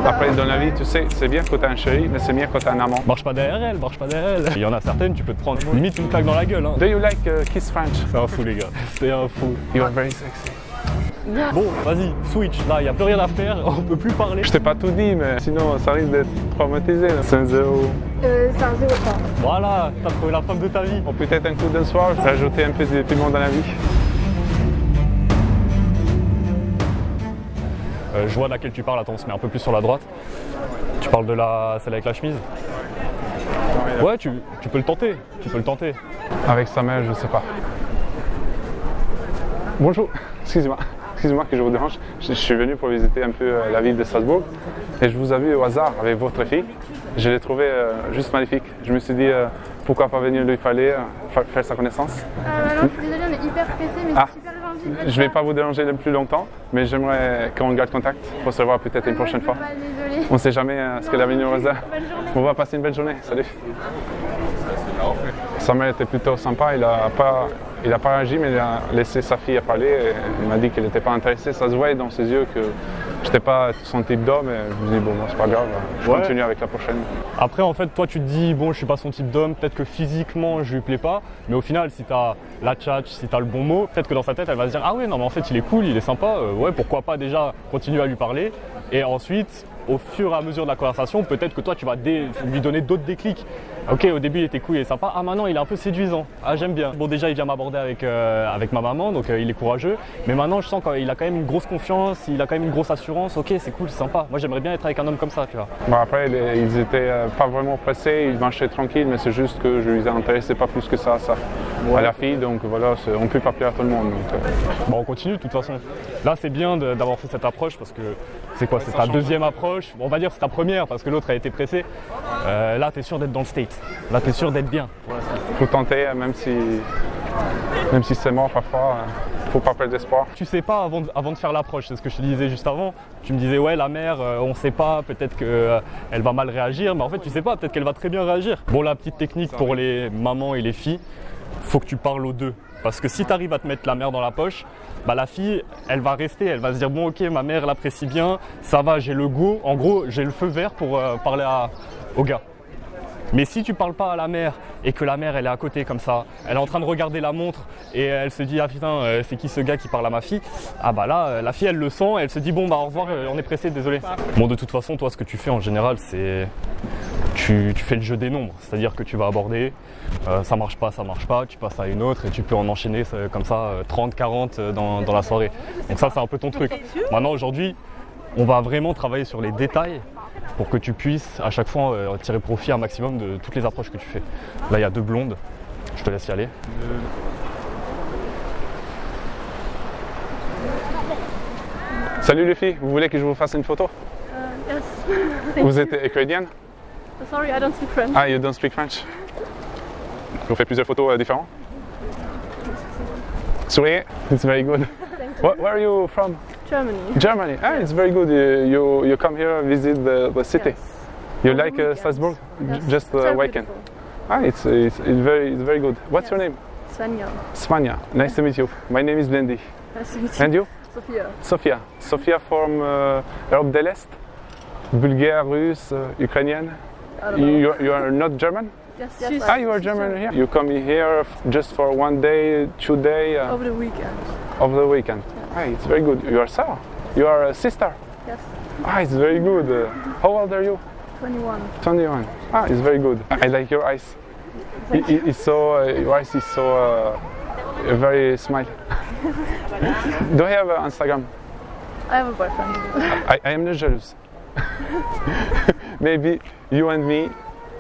Après, dans la vie, tu sais, c'est bien quand t'as un chéri, mais c'est mieux quand t'as un amant. Marche pas derrière elle, marche pas derrière elle. Il y en a certaines, tu peux te prendre limite une claque dans la gueule. Hein. Do you like kiss French? C'est un fou les gars, c'est un fou. You are very sexy. Bon, vas-y, switch, là, il n'y a plus rien à faire, on peut plus parler. Je t'ai pas tout dit, mais sinon ça risque d'être traumatisé. C'est un zéro. C'est un 0 pas. Voilà, t'as trouvé la femme de ta vie. Ou peut-être un coup d'un soir, rajouter un peu de piment dans la vie. Je vois de laquelle tu parles, attends, on se met un peu plus sur la droite. Tu parles de celle avec la chemise? Ouais, tu peux le tenter, tu peux le tenter. Avec sa mère, je sais pas. Bonjour, excusez-moi que je vous dérange. Je suis venu pour visiter un peu la ville de Strasbourg et je vous ai vu au hasard avec votre fille. Je l'ai trouvé juste magnifique. Je me suis dit pourquoi pas venir lui parler, faire sa connaissance. Non, je suis désolée, on est hyper pressé, mais c'est super gentil. Je vais pas vous déranger plus longtemps, mais j'aimerais qu'on garde contact pour se voir peut-être une prochaine fois. Désolée. On ne sait jamais ce que l'avenir nous réserve. Bonne journée. On va passer une belle journée. Salut. Sa mère était plutôt sympa. Il a pas réagi, mais il a laissé sa fille parler. Et il m'a dit qu'elle n'était pas intéressée. Ça se voyait dans ses yeux que je n'étais pas son type d'homme. Et je me dis, bon, c'est pas grave, je continue avec la prochaine. Après, en fait, toi, tu te dis, bon, je suis pas son type d'homme, peut-être que physiquement, je lui plais pas. Mais au final, si tu as la tchatch, si tu as le bon mot, peut-être que dans sa tête, elle va se dire, ah ouais, non, mais en fait, il est cool, il est sympa. Ouais, pourquoi pas déjà continuer à lui parler. Et ensuite, au fur et à mesure de la conversation, peut-être que toi, tu vas lui donner d'autres déclics. Ok, au début, il était cool, il est sympa. Ah, maintenant, il est un peu séduisant. Ah, j'aime bien. Bon, déjà, il vient m'aborder avec ma maman, donc il est courageux. Mais maintenant, je sens qu'il a quand même une grosse confiance, il a quand même une grosse assurance. Ok, c'est cool, c'est sympa. Moi, j'aimerais bien être avec un homme comme ça, tu vois. Bon, après, ils étaient pas vraiment pressés, ils marchaient tranquilles, mais c'est juste que je les intéressais pas plus que ça à la fille. Donc voilà, on peut pas plaire à tout le monde. Donc, Bon, on continue de toute façon. Là, c'est bien d'avoir fait cette approche parce que c'est quoi? C'est ta deuxième approche. Bon, on va dire que c'est ta première parce que l'autre a été pressée. Là, tu es sûr d'être dans le state. Là, tu es sûr d'être bien. faut tenter, même si c'est mort parfois. Faut pas perdre d'espoir. Tu sais pas avant de faire l'approche, c'est ce que je te disais juste avant. Tu me disais ouais la mère, on sait pas, peut-être qu'elle va mal réagir, mais en fait tu sais pas, peut-être qu'elle va très bien réagir. Bon, la petite technique pour les mamans et les filles, faut que tu parles aux deux. Parce que si tu arrives à te mettre la mère dans la poche, bah la fille, elle va rester, elle va se dire bon ok, ma mère l'apprécie bien, ça va, j'ai le go, en gros j'ai le feu vert pour parler au gars. Mais si tu parles pas à la mère et que la mère elle est à côté comme ça, elle est en train de regarder la montre et elle se dit ah putain c'est qui ce gars qui parle à ma fille, ah bah là la fille elle le sent, elle se dit bon bah au revoir, on est pressé, désolé. Bon de toute façon toi ce que tu fais en général c'est tu fais le jeu des nombres, c'est-à-dire que tu vas aborder, ça marche pas, tu passes à une autre et tu peux en enchaîner comme ça 30, 40 dans la soirée. Donc ça c'est un peu ton truc. Maintenant aujourd'hui on va vraiment travailler sur les détails pour que tu puisses à chaque fois tirer profit un maximum de toutes les approches que tu fais. Là il y a deux blondes, je te laisse y aller. Salut les filles, vous voulez que je vous fasse une photo? Yes. Vous êtes ukrainienne? Sorry, I don't speak French. Ah, you don't speak French? Je vous fais plusieurs photos différentes. Souriez, it's very good. Where are you from? Germany. Germany. Ah, it's very good. You come here visit the city. Yes. You like Strasbourg? Yes. Just Very weekend. beautiful. Ah, it's very good. What's your name? Svenja. Svania. Nice to meet you. My name is Blendi. Nice to meet you. And you? Sophia. Sophia. Sophia from Europe de l'Est? Bulgare, Russe, Ukrainienne? I don't know. You are not German? Yes. Ah, you are German here? You come here just for 1 day, 2 days? Over the weekend. Of the weekend. Ah, it's very good. You are Sarah? You are a sister? Yes. Ah, it's very good. How old are you? 21. 21. Ah, it's very good. I like your eyes. It's so, your eyes is so very smile. Do you have Instagram? I have a boyfriend. I am not jealous. Maybe you and me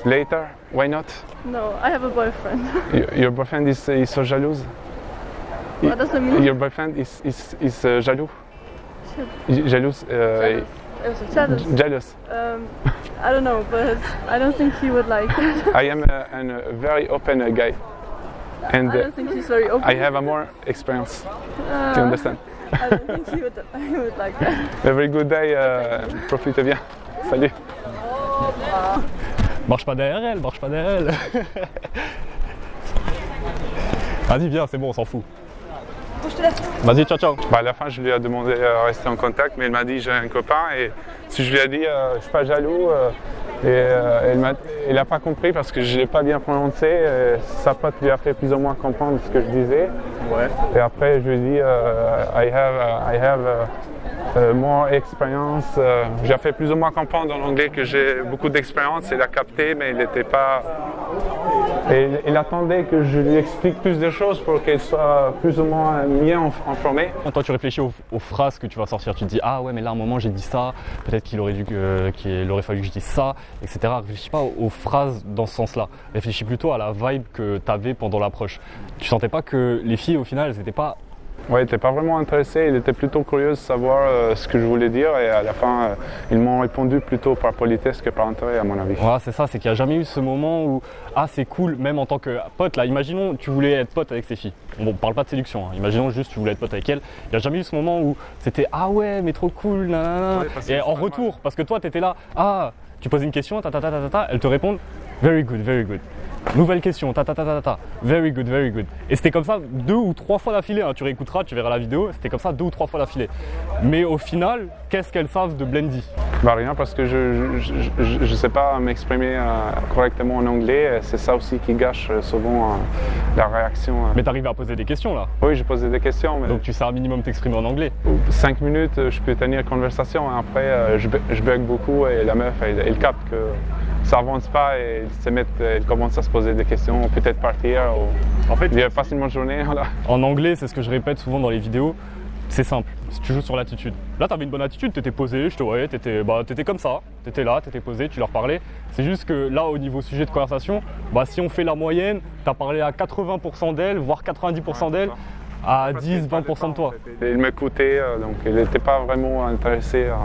later. Why not? No, I have a boyfriend. Your boyfriend is so jealous. What does that mean? Your boyfriend is jaloux. Jealous. Jealous. I don't know, but I don't think he would like it. I am a very open guy, and I don't think he's very open. I have a more experience. Do you understand? I don't think he would like that. Every good day. Profite bien. Salut. Marche pas derrière elle, marche pas derrière elle. Vas-y viens, c'est bon, on s'en fout. Vas-y, ciao ciao. Bah, à la fin, je lui ai demandé de rester en contact, mais il m'a dit j'ai un copain et Si je lui ai dit je suis pas jaloux, elle n'a pas compris parce que je ne l'ai pas bien prononcé. Sa pote lui a fait plus ou moins comprendre ce que je disais. Ouais. Et après, je lui ai dit I have more expérience. J'ai fait plus ou moins comprendre en anglais que j'ai beaucoup d'expérience. Il a capté, mais il n'était pas. Et il attendait que je lui explique plus de choses pour qu'elle soit plus ou moins mieux informée. Quand toi tu réfléchis aux phrases que tu vas sortir, tu te dis ah ouais mais là à un moment j'ai dit ça, peut-être qu'il aurait fallu que je dise ça, etc. Réfléchis pas aux phrases dans ce sens-là. Réfléchis plutôt à la vibe que tu avais pendant l'approche. Tu sentais pas que les filles au final elles n'étaient pas. Oui, il n'était pas vraiment intéressé, il était plutôt curieux de savoir ce que je voulais dire et à la fin, ils m'ont répondu plutôt par politesse que par intérêt à mon avis. Voilà, c'est ça, c'est qu'il n'y a jamais eu ce moment où ah c'est cool, même en tant que pote, là, imaginons tu voulais être pote avec ces filles. On ne parle pas de séduction, hein. Imaginons juste tu voulais être pote avec elles. Il n'y a jamais eu ce moment où c'était ah ouais mais trop cool, nanana. Ouais, et en retour, parce que toi tu étais là, ah tu poses une question, elles te répondent very good, very good. Nouvelle question, very good, very good. Et c'était comme ça 2 ou 3 fois d'affilée, hein. Tu réécouteras, tu verras la vidéo, c'était comme ça 2 ou 3 fois d'affilée. Mais au final, qu'est-ce qu'elles savent de Blendy? Bah rien, parce que je ne sais pas m'exprimer correctement en anglais, c'est ça aussi qui gâche souvent la réaction. Mais tu arrives à poser des questions là? Oui, j'ai posé des questions. Mais... Donc tu sais un minimum t'exprimer en anglais? 5 minutes, je peux tenir une conversation, et après je bug beaucoup et la meuf, elle capte que ça avance pas et elle commence à se poser des questions, peut-être partir. En fait, il passe une bonne journée. Voilà. En anglais, c'est ce que je répète souvent dans les vidéos, c'est simple, tu joues sur l'attitude. Là, tu avais une bonne attitude, tu étais posé, je te voyais, tu étais comme ça, tu étais là, tu étais posé, tu leur parlais. C'est juste que là, au niveau sujet de conversation, si on fait la moyenne, tu as parlé à 80% d'elles, voire 90% d'elles. À 10-20% de toi. Il m'écoutait, donc il n'était pas vraiment intéressé à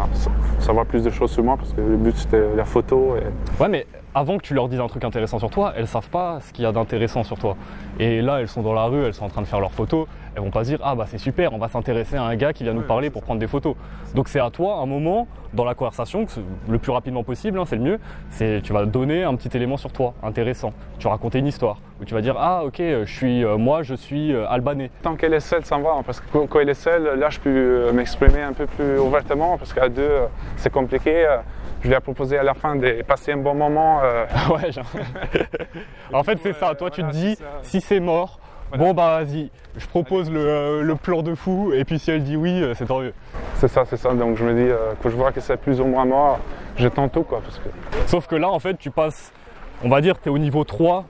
savoir plus de choses sur moi parce que le but c'était la photo. Ouais, mais avant que tu leur dises un truc intéressant sur toi, elles ne savent pas ce qu'il y a d'intéressant sur toi. Et là, elles sont dans la rue, elles sont en train de faire leurs photos, elles vont pas se dire ah bah c'est super, on va s'intéresser à un gars qui vient nous parler pour prendre des photos. Donc c'est à toi un moment dans la conversation, le plus rapidement possible, hein, c'est le mieux, tu vas donner un petit élément sur toi, intéressant. Tu vas raconter une histoire, où tu vas dire ah ok, je suis albanais. Tant qu'elle est seule, ça me va, parce que quand elle est seule, là je peux m'exprimer un peu plus ouvertement, parce qu'à deux, c'est compliqué. Je lui ai proposé à la fin de passer un bon moment. Ouais, en fait c'est ça, toi tu te dis si c'est mort, bon bah vas-y, je propose le plan de fou et puis si elle dit oui, c'est tant mieux. C'est ça, donc je me dis, quand je vois que c'est plus ou moins mort, je tente tout quoi. Parce que... Sauf que là en fait tu passes, on va dire tu es au niveau 3,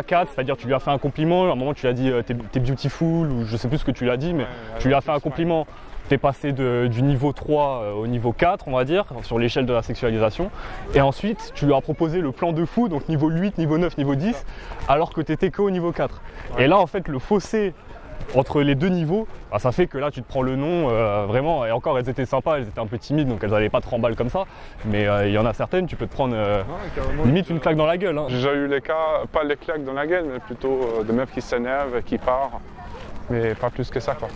4, c'est-à-dire tu lui as fait un compliment, à un moment tu lui as dit t'es beautiful ou je sais plus ce que tu lui as dit, mais tu lui as fait un compliment. Tu es passé du niveau 3 au niveau 4, on va dire, sur l'échelle de la sexualisation. Et ensuite, tu lui as proposé le plan de fou, donc niveau 8, niveau 9, niveau 10, alors que tu étais qu'au niveau 4. Et là, en fait, le fossé entre les deux niveaux, ça fait que là, tu te prends le nom, vraiment, et encore, elles étaient sympas, elles étaient un peu timides, donc elles n'allaient pas te remballer comme ça. Mais il y en a certaines, tu peux te prendre limite une claque dans la gueule. Hein. J'ai déjà eu les cas, pas les claques dans la gueule, mais plutôt de meufs qui s'énervent, qui partent, mais pas plus que ça, quoi.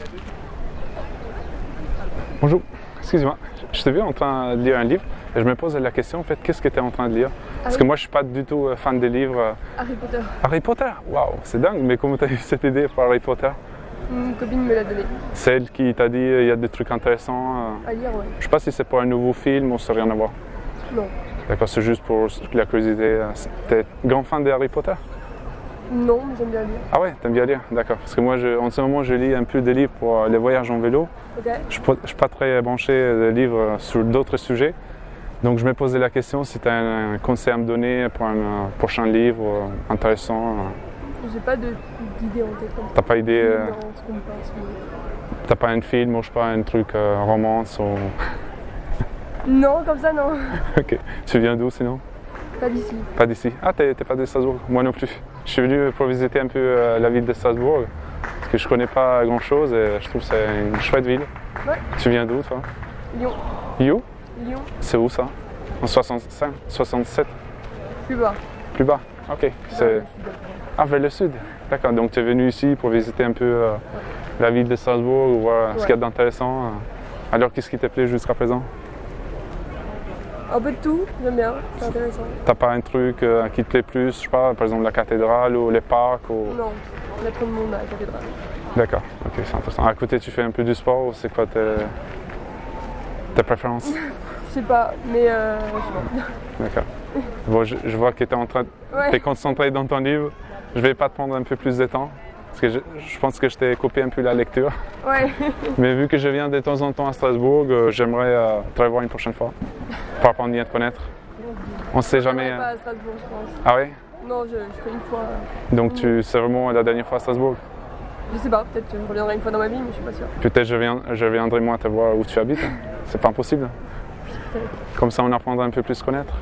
Bonjour, excuse-moi, je t'ai vu en train de lire un livre et je me pose la question en fait, qu'est-ce que tu es en train de lire? Parce que moi je suis pas du tout fan des livres. Harry Potter. Harry Potter? Waouh, c'est dingue, mais comment tu as eu cette idée pour Harry Potter? Une copine me l'a donné. Celle qui t'a dit il y a des trucs intéressants? À lire, ouais. Je sais pas si c'est pour un nouveau film ou ça n'a rien à voir. Non. D'accord, c'est juste pour la curiosité. T'es grand fan de Harry Potter? Non, mais j'aime bien lire. Ah ouais, t'aimes bien lire, d'accord. Parce que moi, en ce moment, je lis un peu des livres pour les voyages en vélo. Okay. Je ne suis pas très branché de livres sur d'autres sujets. Donc je me posais la question si tu as un conseil à me donner pour un prochain livre intéressant. J'ai pas d'idée en tête. T'as pas idée Non, ce qu'on me passe, mais... T'as pas un film ou je sais pas, un truc romance ou... Non, comme ça, non. Ok. Tu viens d'où sinon? Pas d'ici. Pas d'ici. Ah, t'es pas de Strasbourg? Moi non plus. Je suis venu pour visiter un peu la ville de Strasbourg, parce que je connais pas grand chose et je trouve que c'est une chouette ville. Ouais. Tu viens d'où toi? Lyon. Lyon? Lyon. C'est où ça? En 65? 67? Plus bas. Plus bas? Ok. Ah, vers le sud? D'accord. Donc tu es venu ici pour visiter un peu la ville de Strasbourg, voir ce qu'il y a d'intéressant. Alors qu'est-ce qui te plaît jusqu'à présent? Un peu de tout, j'aime bien, c'est intéressant. T'as pas un truc qui te plaît plus, je sais pas, par exemple la cathédrale ou les parcs ou... Non, il y a trop de monde à la cathédrale. D'accord, ok, c'est intéressant. À côté, tu fais un peu du sport ou c'est quoi tes préférences? Je sais pas, mais je sais pas. D'accord. Bon, je vois que tu es Ouais. concentré dans ton livre. Je vais pas te prendre un peu plus de temps, parce que je pense que je t'ai coupé un peu la lecture. Ouais. Mais vu que je viens de temps en temps à Strasbourg, j'aimerais te revoir une prochaine fois, pour apprendre à te connaître. On sait jamais. Je pas à Strasbourg, je pense. Ah oui? Non, je fais une fois. Donc c'est vraiment la dernière fois à Strasbourg? Je sais pas, peut-être que je reviendrai une fois dans ma vie, mais je suis pas sûre. Peut-être je viendrai moi te voir où tu habites. Hein. C'est pas impossible. Comme ça, on apprendra un peu plus à se connaître.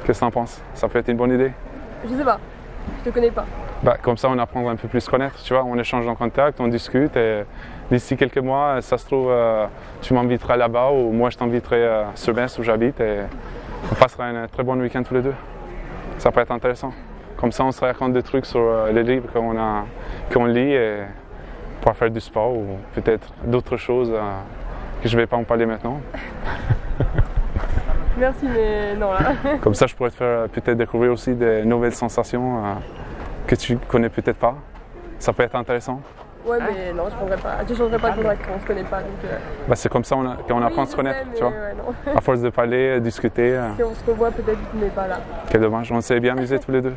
Qu'est-ce que t'en penses? Ça peut être une bonne idée? Je sais pas, je te connais pas. Bah, comme ça, on apprendra un peu plus à se connaître. Tu vois, on échange en contact, on discute. Et d'ici quelques mois, ça se trouve, tu m'inviteras là-bas ou moi, je t'inviterai sur Metz où j'habite et on passera un très bon week-end tous les deux. Ça peut être intéressant. Comme ça, on se raconte des trucs sur les livres qu'on lit et pour faire du sport ou peut-être d'autres choses que je ne vais pas en parler maintenant. Merci, mais non là. Comme ça, je pourrais te faire peut-être découvrir aussi des nouvelles sensations que tu connais peut-être pas. Ça peut être intéressant. Ouais, mais non, je prendrais pas. Je changerais pas de contact quand on se connaît pas. Donc, Bah, c'est comme ça qu'on oui, apprend à se je connaître, sais, tu vois. mais ouais, non. À force de parler, discuter. Si on se revoit, peut-être, mais pas là. Quel dommage. On s'est bien amusés tous les deux.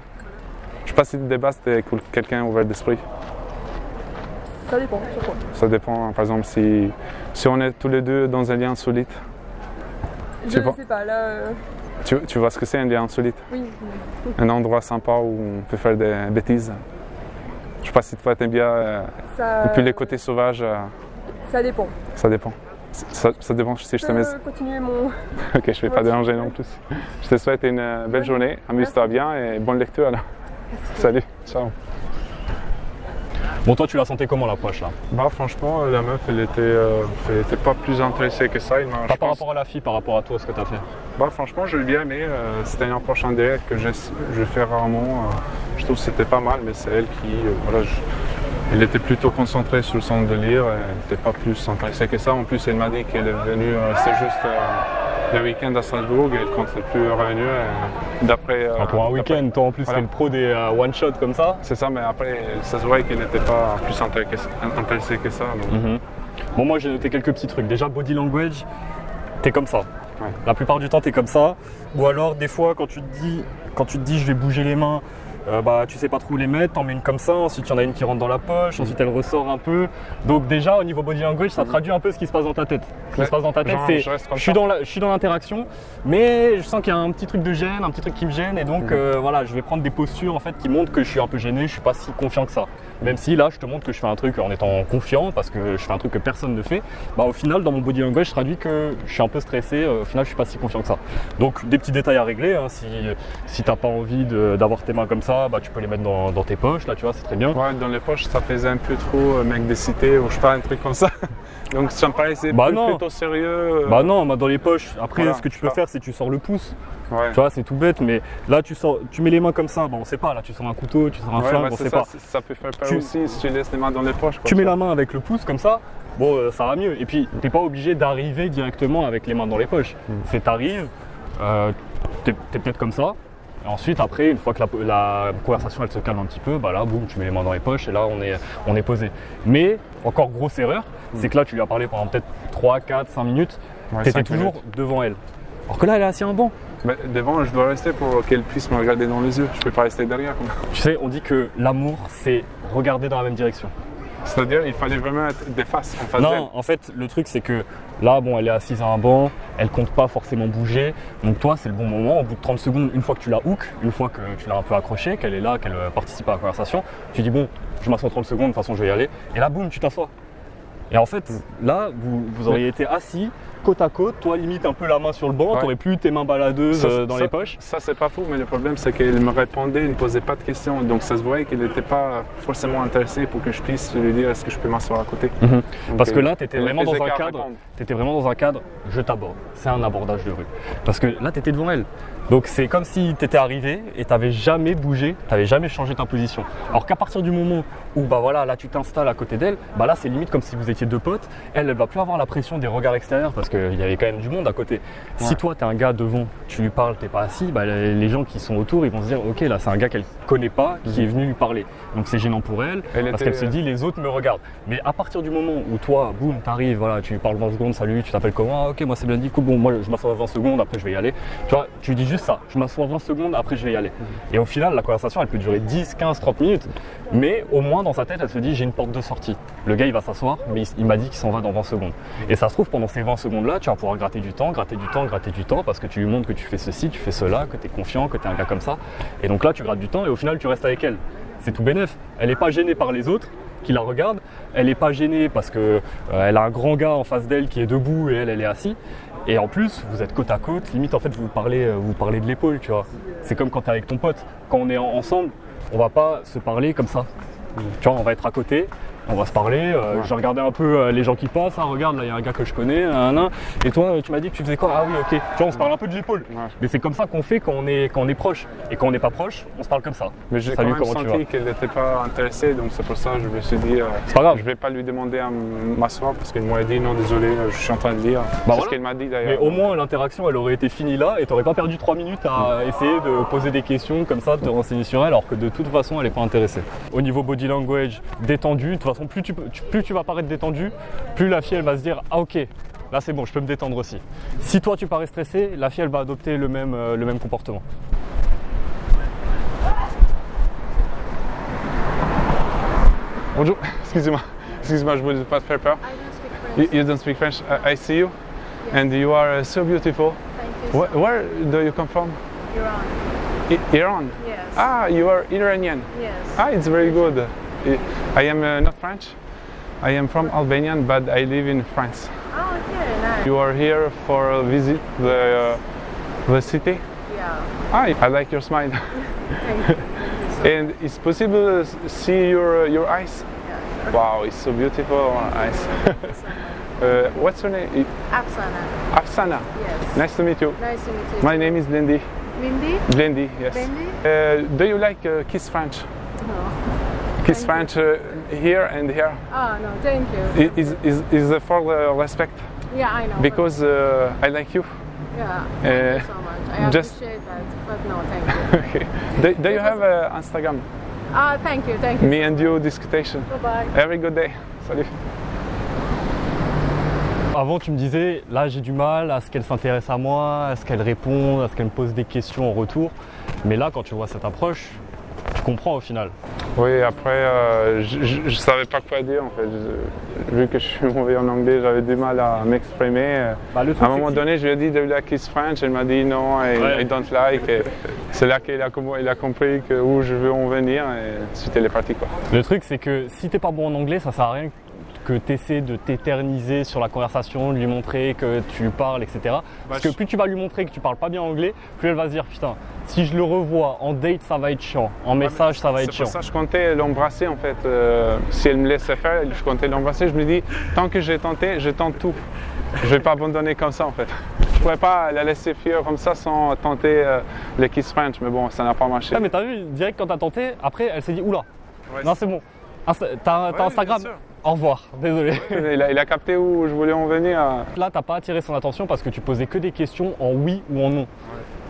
Je sais pas si le débat c'était quelqu'un ouvert d'esprit. Ça dépend, sur quoi. Ça dépend, par exemple, si on est tous les deux dans un lien insolite. Je sais pas. sais pas, là. Tu vois ce que c'est un lien insolite? Oui. Un endroit sympa où on peut faire des bêtises. Je sais pas si toi t'aimes bien. Ça, Et puis les côtés sauvages, ça dépend. ça dépend. Ça dépend si je te mets. Je peux continuer mon. Ok, je vais pas déranger non plus. Je te souhaite une belle journée, amuse-toi bien et bonne lecture alors. Salut, ciao. Bon, toi, tu l'as senti comment l'approche là? Bah franchement, la meuf, elle était pas plus intéressée que ça. Pas par rapport à la fille, par rapport à toi, ce que tu as fait. Bah franchement, je l'ai bien aimé. C'était une approche en direct que je fais rarement. Je trouve que c'était pas mal, mais c'est elle qui, elle était plutôt concentrée sur le centre de lire. Elle n'était pas plus intéressée que ça. En plus, elle m'a dit qu'elle est venue, c'est juste le week-end à Strasbourg et elle compte plus revenir. D'après. Pour un week-end, toi en plus, Voilà. t'es le pro des one-shot comme ça. C'est ça, mais après, ça se voit qu'elle n'était pas plus intéressée que ça. Donc. Bon, moi j'ai noté quelques petits trucs. Déjà, body language, t'es comme ça. Ouais. La plupart du temps, t'es comme ça. Ou alors, des fois, quand tu te dis je vais bouger les mains, bah, tu sais pas trop où les mettre, t'en mets une comme ça, ensuite il y en a une qui rentre dans la poche, ensuite elle ressort un peu. Donc déjà au niveau body language, ça traduit un peu ce qui se passe dans ta tête. Ce qui Ouais. se passe dans ta tête, Genre, c'est je reste comme je suis ça. dans l'interaction, mais je sens qu'il y a un petit truc de gêne, un petit truc qui me gêne, et donc voilà, je vais prendre des postures en fait qui montrent que je suis un peu gêné, je suis pas si confiant que ça. Même si là je te montre que je fais un truc en étant confiant parce que je fais un truc que personne ne fait, bah au final dans mon body language je traduis que je suis un peu stressé, au final je suis pas si confiant que ça. Donc des petits détails à régler, hein. Si t'as pas envie d'avoir tes mains comme ça, bah tu peux les mettre dans tes poches, là tu vois, c'est très bien. Ouais, dans les poches, ça faisait un peu trop mec de cité ou je sais pas, un truc comme ça. Donc ça me paraissait Bah non. plutôt sérieux. Bah non, bah dans les poches, après Voilà, ce que tu je peux sais pas. faire c'est que tu sors le pouce, Ouais. tu vois, c'est tout bête, mais là tu mets les mains comme ça, bah on sait pas, là tu sors un couteau, tu sors un Ouais, flingue, bah, on c'est sait ça, pas. ça peut faire peur Tu- aussi si tu laisses les mains dans les poches. Tu mets la main avec le pouce comme ça, bon ça va mieux. Et puis t'es pas obligé d'arriver directement avec les mains dans les poches. C'est t'arrives, t'es peut-être comme ça. Et ensuite après, une fois que la conversation elle se calme un petit peu, bah là boum, tu mets les mains dans les poches et là on est posé. Mais encore grosse erreur, c'est que là tu lui as parlé pendant peut-être 3, 4, 5 minutes, Ouais, t'étais 5 toujours minutes. devant elle. Alors que là elle est assise à un banc. Bah, devant, je dois rester pour qu'elle puisse me regarder dans les yeux. Je peux pas rester derrière. Quoi. Tu sais, on dit que l'amour c'est regarder dans la même direction. C'est-à-dire, il fallait vraiment être des faces en face d'elle. Non, en fait, le truc c'est que là, bon, elle est assise à un banc, elle compte pas forcément bouger. Donc toi, c'est le bon moment. Au bout de 30 secondes, une fois que tu la hook, une fois que tu l'as un peu accrochée, qu'elle est là, qu'elle participe à la conversation, tu dis bon, je m'assois 30 secondes, de toute façon je vais y aller. Et là, boum, tu t'assois. Et en fait, là, vous auriez été assis côte à côte, toi limite un peu la main sur le banc, Ouais. t'aurais plus tes mains baladeuses Ça, dans les poches. Ça, c'est pas faux, mais le problème, c'est qu'elle me répondait, elle ne posait pas de questions. Donc, ça se voyait qu'elle n'était pas forcément intéressée pour que je puisse lui dire est-ce que je peux m'asseoir à côté. Donc, Parce que là, tu étais elle vraiment, faisait dans un qu'à cadre, répondre. je t'aborde. C'est un abordage de rue. Parce que là, tu étais devant elle. Donc c'est comme si tu étais arrivé et tu n'avais jamais bougé, tu n'avais jamais changé ta position. Alors qu'à partir du moment où bah voilà, là tu t'installes à côté d'elle, bah là c'est limite comme si vous étiez deux potes. Elle va plus avoir la pression des regards extérieurs parce qu'il y avait quand même du monde à côté. Si toi tu es un gars devant tu lui parles, t'es pas assis, bah, les gens qui sont autour, ils vont se dire ok, là c'est un gars qu'elle connaît pas qui est venu lui parler. Donc c'est gênant pour elle, parce qu'elle se dit les autres me regardent. Mais à partir du moment où toi, boum, t'arrives, voilà, tu lui parles 20 secondes, salut, tu t'appelles comment? Ah, ok, moi c'est bien dit, cool, bon, moi je m'assois 20 secondes, après je vais y aller. Tu vois, tu lui dis juste ça, je m'assois 20 secondes, après je vais y aller. Et au final, la conversation elle peut durer 10, 15, 30 minutes, mais au moins dans sa tête, elle se dit j'ai une porte de sortie. Le gars il va s'asseoir, mais il m'a dit qu'il s'en va dans 20 secondes. Et ça se trouve, pendant ces 20 secondes là, tu vas pouvoir gratter du temps, parce que tu lui montres que tu fais ceci, tu fais cela, que tu es confiant, que tu es un gars comme ça. Et donc là, tu grattes du temps et au final, tu restes avec elle. C'est tout bénef. Elle n'est pas gênée par les autres qui la regardent. Elle n'est pas gênée parce qu'elle a un grand gars en face d'elle qui est debout et elle est assise. Et en plus, vous êtes côte à côte. Limite, en fait, vous parlez de l'épaule, tu vois. C'est comme quand tu es avec ton pote. Quand on est ensemble, on va pas se parler comme ça. Tu vois, on va être à côté. On va se parler, je regardais un peu les gens qui passent, ah, regarde là il y a un gars que je connais, et toi tu m'as dit que tu faisais quoi? Ah oui ok, tu vois on se parle un peu de l'épaule, mais c'est comme ça qu'on fait quand on est proche, et quand on n'est pas proche, on se parle comme ça. Mais j'ai quand même senti qu'elle n'était pas intéressée, donc c'est pour ça que je me suis dit, c'est pas grave. Je vais pas lui demander à m'asseoir parce qu'elle m'aurait dit non désolé, je suis en train de lire, c'est ce qu'elle m'a dit d'ailleurs. Mais au moins l'interaction elle aurait été finie là, et tu n'aurais pas perdu 3 minutes à essayer de poser des questions comme ça, de te renseigner sur elle, alors que de toute façon elle n'est pas intéressée. Au niveau body language, détendu, de toute façon plus tu vas paraître détendu, plus la fille elle va se dire ah ok, là c'est bon, je peux me détendre aussi. Si toi tu parais stressé, la fille elle va adopter le même comportement. Bonjour, excusez-moi, je ne voulais pas te faire peur. You don't speak French. I see you, and you are so beautiful. Thank you. Where do you come from? Iran. Iran. Yes. Ah, you are Iranian. Yes. Ah, it's very good. I am not French. I am from Albania, but I live in France. Oh, okay, nice. You are here for a visit the city. Yeah. Ah, I like your smile. Thank you. And it's possible to see your eyes. Yeah. Wow, it's so beautiful eyes. What's your name? Afsana. Afsana. Yes. Nice to meet you. Nice to meet you. My name is Lindy. Lindy? Lindy, yes. Lindy? Do you like Kiss French? No. Kiss French here and here. Oh, no, thank you. Is for respect? Yeah, I know. Because I like you. Yeah, thank you so much. I just- appreciate that, but no, thank you. Okay. Do you have Instagram? Thank you. Me and you discutation. Bye-bye. Every good day. Salut. Avant tu me disais, là j'ai du mal à ce qu'elle s'intéresse à moi, à ce qu'elle réponde, à ce qu'elle me pose des questions en retour. Mais là quand tu vois cette approche, tu comprends au final. Oui, après, je savais pas quoi dire en fait. Vu que je suis mauvais en anglais, j'avais du mal à m'exprimer. Bah, le truc, À un moment donné, je lui ai dit de la Kiss French, elle m'a dit non, Ouais. I don't like. Et c'est là qu'il a compris où je veux en venir et ensuite elle est partie quoi. Le truc c'est que si t'es pas bon en anglais, ça sert à rien que tu essaies de t'éterniser sur la conversation, de lui montrer que tu parles, etc. Parce que plus tu vas lui montrer que tu parles pas bien anglais, plus elle va se dire putain, si je le revois en date ça va être chiant, en message ça va être C'est chiant. pour ça que je comptais l'embrasser en fait. Si elle me laissait faire, je comptais l'embrasser. Je me dis, tant que j'ai tenté, je tente tout. Je vais pas abandonner comme ça en fait. Je pourrais pas la laisser fuir comme ça sans tenter les Kiss French, mais bon, ça n'a pas marché. Ah, mais t'as vu, direct quand t'as tenté, après elle s'est dit oula, Ouais, non c'est bon. T'as Ouais, Instagram? bien sûr. Au revoir, désolé. il a capté où je voulais en venir. Là, t'as pas attiré son attention parce que tu posais que des questions en oui ou en non.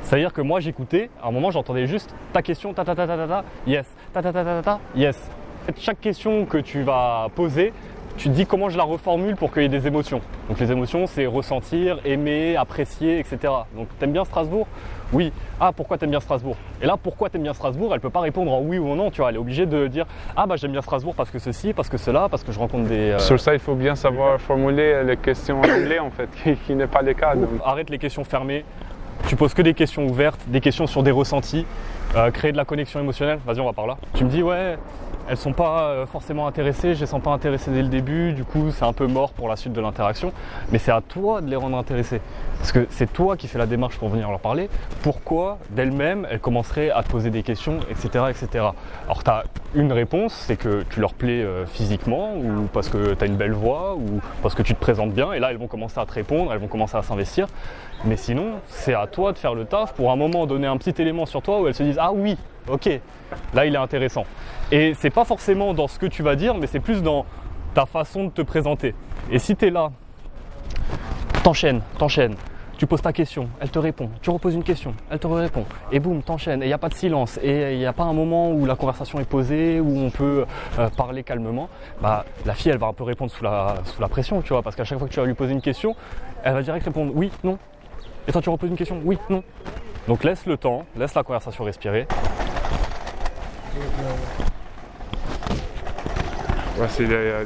C'est-à-dire que moi, j'écoutais, à un moment, j'entendais juste ta question, ta, yes, ta, yes. Chaque question que tu vas poser, tu te dis comment je la reformule pour qu'il y ait des émotions. Donc les émotions, c'est ressentir, aimer, apprécier, etc. Donc t'aimes bien Strasbourg? Oui. Ah, pourquoi t'aimes bien Strasbourg? Et là, pourquoi t'aimes bien Strasbourg? Elle peut pas répondre en oui ou en non, tu vois. Elle est obligée de dire ah bah j'aime bien Strasbourg parce que ceci, parce que cela, parce que je rencontre des. Sur ça, il faut bien savoir formuler les questions en anglais en fait, qui n'est pas le cas. Donc. Arrête les questions fermées. Tu poses que des questions ouvertes, des questions sur des ressentis, créer de la connexion émotionnelle. Vas-y, on va par là. Tu me dis ouais. Elles sont pas forcément intéressées, je les sens pas intéressées dès le début, du coup c'est un peu mort pour la suite de l'interaction. Mais c'est à toi de les rendre intéressées. Parce que c'est toi qui fais la démarche pour venir leur parler. Pourquoi d'elles-mêmes elles commenceraient à te poser des questions, etc. etc. Alors tu as une réponse, c'est que tu leur plais physiquement, ou parce que tu as une belle voix, ou parce que tu te présentes bien, et là elles vont commencer à te répondre, elles vont commencer à s'investir. Mais sinon, c'est à toi de faire le taf pour à un moment donner un petit élément sur toi où elles se disent ah oui, ok, là il est intéressant. Et c'est pas forcément dans ce que tu vas dire, mais c'est plus dans ta façon de te présenter. Et si tu es là, t'enchaînes, tu poses ta question, elle te répond. Tu reposes une question, elle te répond. Et boum, t'enchaînes. Et il n'y a pas de silence. Et il n'y a pas un moment où la conversation est posée, où on peut parler calmement. Bah, la fille, elle va un peu répondre sous la pression, tu vois. Parce qu'à chaque fois que tu vas lui poser une question, elle va direct répondre oui, non. Et toi, tu reposes une question, oui, non. Donc laisse le temps, laisse la conversation respirer. Ouais,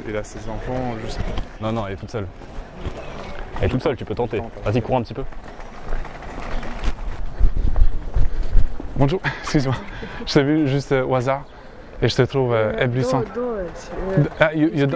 il a ses enfants, je sais pas. Non, elle est toute seule. Elle est toute seule, tu peux tenter. Vas-y, cours un petit peu. Bonjour, excuse-moi. Je t'ai vu juste au hasard et je te trouve éblouissante. You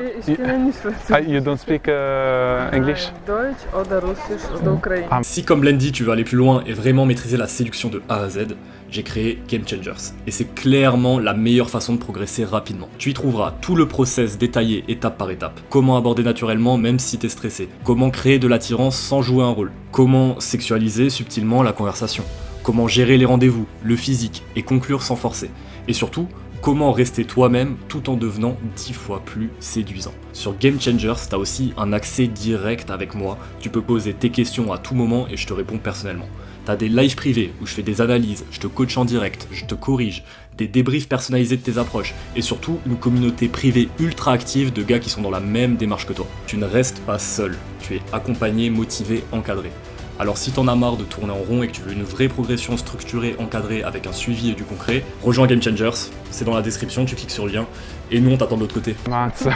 don't speak English? Deutsch oder Russisch oder Ukrainisch. Si comme Blendy, tu veux aller plus loin et vraiment maîtriser la séduction de A à Z, j'ai créé Game Changers. Et c'est clairement la meilleure façon de progresser rapidement. Tu y trouveras tout le process détaillé étape par étape. Comment aborder naturellement même si t'es stressé. Comment créer de l'attirance sans jouer un rôle. Comment sexualiser subtilement la conversation. Comment gérer les rendez-vous, le physique et conclure sans forcer. Et surtout, comment rester toi-même tout en devenant 10 fois plus séduisant. Sur Game Changers, t'as aussi un accès direct avec moi. Tu peux poser tes questions à tout moment et je te réponds personnellement. T'as des lives privés où je fais des analyses, je te coach en direct, je te corrige, des débriefs personnalisés de tes approches et surtout une communauté privée ultra active de gars qui sont dans la même démarche que toi. Tu ne restes pas seul, tu es accompagné, motivé, encadré. Alors si t'en as marre de tourner en rond et que tu veux une vraie progression structurée, encadrée avec un suivi et du concret, rejoins Game Changers, c'est dans la description, tu cliques sur le lien et nous on t'attend de l'autre côté. Mats,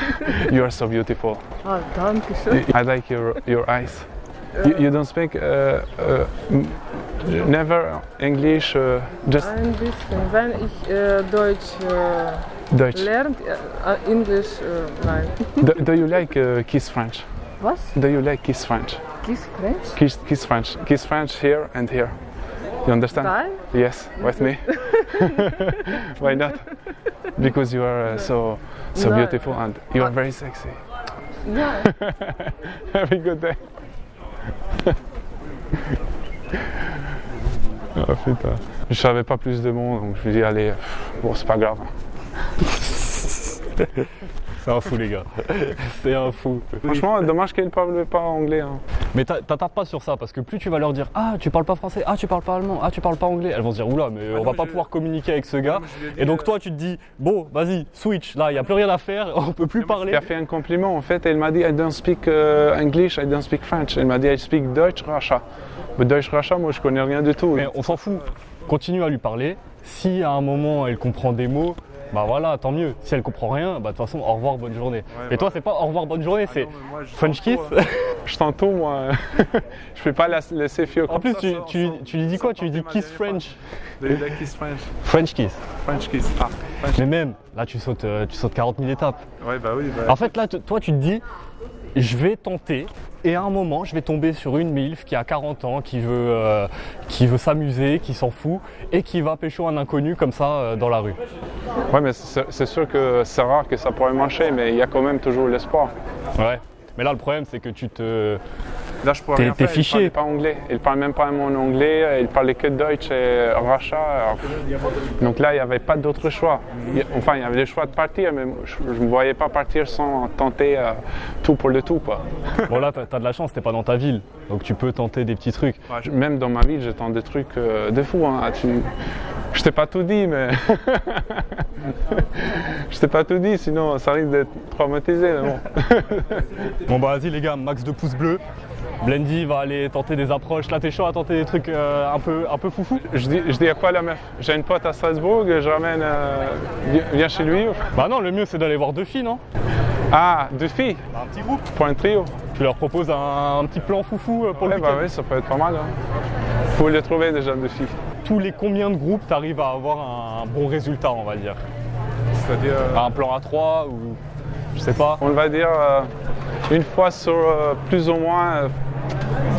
you are so beautiful. Ah, danke schön. I like your eyes. You don't speak never English, just Ein bisschen. Wenn ich Deutsch lerne, Englisch, nein. Do you like Kiss French? Was? Do you like Kiss French? Kiss French? Kiss French. Kiss French here and here. You understand? Nein? Yes, with me. Why not? Because you are so No. beautiful and you are very sexy. Ja. Have a good day. Oh putain. Je savais pas plus de mots donc je me dis allez, bon c'est pas grave. C'est un fou les gars, c'est un fou. Franchement, dommage qu'elle ne parle pas anglais. Hein. Mais t'attardes pas sur ça parce que plus tu vas leur dire ah tu parles pas français, ah tu parles pas allemand, ah tu parles pas anglais, elles vont se dire oula mais on va pas pouvoir communiquer avec ce gars. Et donc toi tu te dis bon vas-y switch, là il y a plus rien à faire, on peut plus parler. Elle a fait un compliment en fait, elle m'a dit I don't speak English, I don't speak French. Elle m'a dit I speak Deutsch, Russia. Mais Deutsch, Russia, moi je connais rien du tout. Mais on s'en fout, continue à lui parler. Si à un moment elle comprend des mots, bah voilà, tant mieux. Si elle comprend rien, bah de toute façon, au revoir, bonne journée. Et toi, c'est pas au revoir, bonne journée, c'est French kiss. Je t'entends, moi. Je fais pas laisser fier comme En plus, ça. tu lui dis quoi? Tu lui dis kiss French. Kiss French. French kiss. French kiss. Ah, French. Mais même, là, tu sautes 40 000 étapes. Ouais, bah oui. En fait, là, toi, tu te dis, je vais tenter. Et à un moment, je vais tomber sur une MILF qui a 40 ans, qui veut s'amuser, qui s'en fout, et qui va pécho un inconnu comme ça dans la rue. Ouais, mais c'est sûr que c'est rare que ça pourrait marcher, mais il y a quand même toujours l'espoir. Ouais, mais là, le problème, c'est que Là, je pourrais rien t'es faire. fiché. Il parle pas anglais. Il parle même pas mon anglais. Il parlait que Deutsch et Russia. Donc là, il n'y avait pas d'autre choix. Enfin, il y avait le choix de partir, mais je ne me voyais pas partir sans tenter tout pour le tout, quoi. Bon, là, t'as de la chance, t'es pas dans ta ville, donc tu peux tenter des petits trucs. Même dans ma ville, je tente des trucs de fou. Hein. Je t'ai pas tout dit, mais je t'ai pas tout dit, sinon ça risque d'être traumatisé. Mais bon. Bon bah vas-y les gars, max de pouces bleus. Blendy va aller tenter des approches. Là t'es chaud à tenter des trucs un peu foufou. Je dis à quoi la meuf? J'ai une pote à Strasbourg, je ramène, viens chez lui. Bah non, le mieux c'est d'aller voir deux filles, non? Ah, deux filles? Un petit groupe. Pour un trio. Tu leur proposes un petit plan foufou pour le week-end. Bah oui, ça peut être pas mal. Hein. Faut les trouver déjà, deux filles. Tous les combien de groupes t'arrives à avoir un bon résultat, on va dire? C'est-à-dire un plan à 3 ou je sais pas. On va dire une fois sur plus ou moins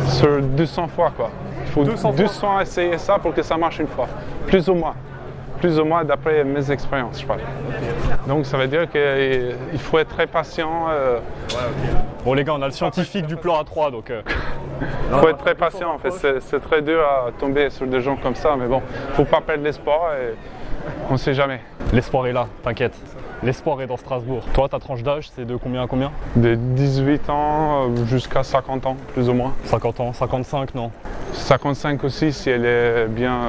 sur 200 fois quoi. Il faut 200 essayer ça pour que ça marche une fois. Plus ou moins. Plus ou moins d'après mes expériences, je parle. Donc ça veut dire qu'il faut être très patient. Bon les gars, on a le scientifique du plan à 3 donc... Il faut être très patient en fait, c'est très dur à tomber sur des gens comme ça, mais bon, faut pas perdre l'espoir et on sait jamais. L'espoir est là, t'inquiète. l'espoir est dans Strasbourg. Toi, ta tranche d'âge, c'est de combien à combien? De 18 ans jusqu'à 50 ans, plus ou moins. 50 ans, 55, non? 55 aussi si elle est bien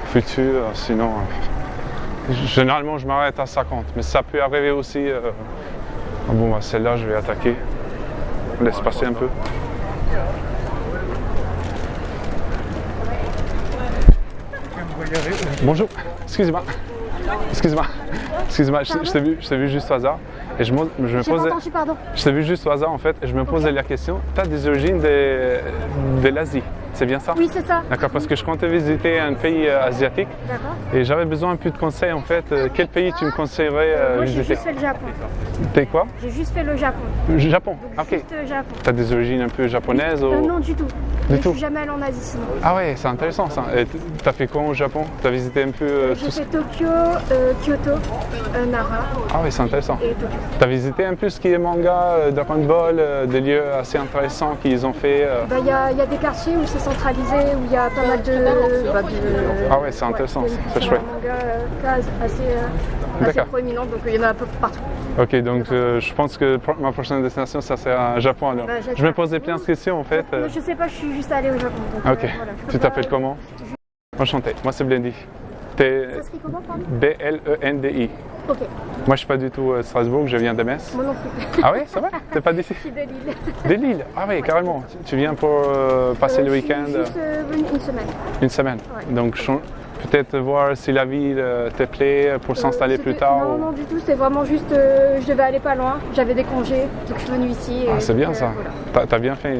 future, sinon généralement je m'arrête à 50, mais ça peut arriver aussi. Bon, bah, celle-là je vais attaquer. On laisse passer un peu. Bonjour, excusez-moi. Excuse-moi, je t'ai vu juste au hasard et je me posais. Entendu, pardon. Je t'ai vu juste au hasard en fait et je me posais la question. Tu as des origines de l'Asie, c'est bien ça? Oui, c'est ça. D'accord, parce que je comptais visiter un pays asiatique D'accord. et j'avais besoin un peu de conseils en fait. Quel pays tu me conseillerais Moi, j'ai visiter? juste fait le Japon. T'es quoi? J'ai juste fait le Japon. Japon, Donc, ok. juste Japon. Tu as des origines un peu japonaises ou... Non, du tout. Du Je tout. suis jamais allée en Asie sinon. Ah ouais, c'est intéressant ça. Et t'as fait quoi au Japon? T'as visité un peu J'ai tout ce... fait Tokyo, Kyoto, Nara Ah ouais, c'est intéressant. et Tokyo. T'as visité un peu ce qui est manga, Dragon Ball, des lieux assez intéressants qu'ils ont fait Bah, y a des quartiers où c'est centralisé, où il y a pas mal de... Ah ouais, c'est intéressant, de c'est chouette. manga assez D'accord. proéminents, donc il y en a un peu partout. Ok, donc je pense que ma prochaine destination, ça sera Japon alors. Bah, j'espère. Je me posais plein de questions en fait. Je sais pas, je suis juste allée au Japon. Donc, Ok, voilà, je peux tu pas- t'appelles comment? Enchanté, moi c'est Blendi. T'es Ça s'écrit comment, pardon? B-L-E-N-D-I. Ok, Moi je suis pas du tout de Strasbourg, je viens de Metz. moi non plus. Ah oui, c'est vrai? T'es pas d'ici? Je suis de Lille. De Lille? Ah oui, carrément. Tu viens pour passer le week-end? Je suis juste venue une semaine. Une semaine. Ouais. Donc peut-être voir si la ville te plaît pour s'installer plus tard. Non, ou- non, du tout, c'était vraiment juste, je devais aller pas loin, j'avais des congés, donc je suis venue ici. Ah, et c'est bien donc, ça. voilà. T'as bien fait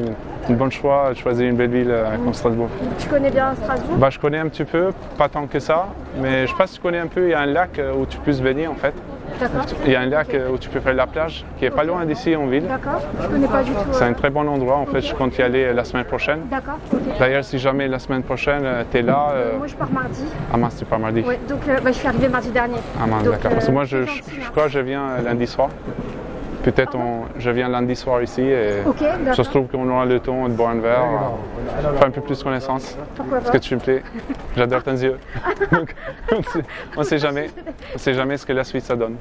une bonne choix de choisir une belle ville comme Strasbourg. Tu connais bien Strasbourg? Bah, je connais un petit peu, pas tant que ça, mais je sais pas si tu connais un peu, il y a un lac où tu peux se baigner en fait. D'accord. Il y a un lac où tu peux faire la plage qui est pas loin d'ici en ville. D'accord, je connais pas du tout. C'est un très bon endroit en fait, Ok. je compte y aller la semaine prochaine. D'accord, ok. D'ailleurs, si jamais la semaine prochaine tu es là, Moi je pars mardi. ah mince, tu pars mardi. Ouais, donc je suis arrivée mardi dernier. Ah mince, Donc, d'accord. Parce que moi, c'est je gentil, crois que je viens lundi soir. Peut-être je viens lundi soir ici et Ok, d'accord. ça se trouve qu'on aura le temps de boire un verre, faire un peu plus connaissance. Pourquoi Parce pas? que tu me plais. J'adore tes yeux. Donc, on ne sait jamais. On sait jamais ce que la suite ça donne.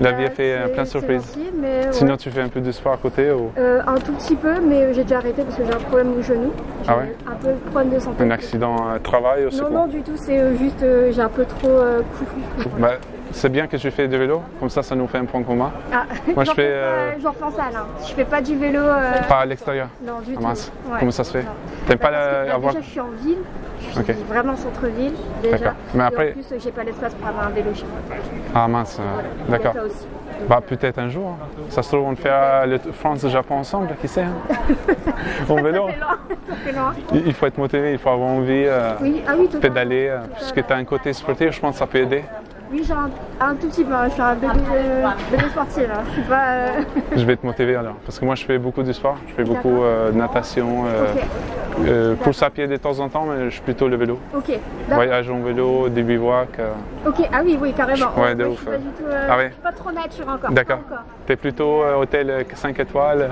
La vie a fait plein de surprises. C'est gentil, mais ouais. Sinon, tu fais un peu de sport à côté ou Un tout petit peu, mais j'ai déjà arrêté parce que j'ai un problème au genou. J'ai Ah ouais? un peu de problème de santé. un accident de travail ou c'est Non, quoi? non, du tout, c'est juste j'ai un peu trop couru. Bah, c'est bien que tu fais du vélo, comme ça nous fait un point commun. Ah, Moi, je j'en fais, pas- j'en fais en salle. Hein. Je fais pas du vélo. Pas à l'extérieur. Non, du Ah tout. mince. Ouais. Comment ça se fait? Non. T'aimes pas Parce que, avoir... Déjà, je suis en ville. Je suis Ok. vraiment centre-ville déjà. D'accord. Mais après- Et en plus, j'ai pas l'espace pour avoir un vélo chez moi. Ah mince, Il y a d'accord. ça aussi. Bah peut-être un jour. Hein. Ça se trouve on fait le France-Japon ensemble, qui sait hein? En vélo. Ça fait loin. Ça fait loin. Il faut être motivé, il faut avoir envie Oui, ah oui, totalement. pédaler, puisque tu as un côté sportif, je pense que ça peut aider. Oui, j'ai un tout petit peu. Hein. Je suis un bébé sportif. Hein. Je suis pas. Je vais te motiver alors, parce que moi je fais beaucoup de sport, je fais beaucoup de natation, Ok. course à pied de temps en temps, mais je suis plutôt le vélo. Ok. D'accord. Voyage en vélo, des bivouacs. Ok. Ah oui, oui, carrément. Ouais, de moi, ouf, Je suis pas du tout. Ah ouais. Je suis pas trop nature encore. D'accord. Pas encore. Tu es plutôt hôtel 5 étoiles.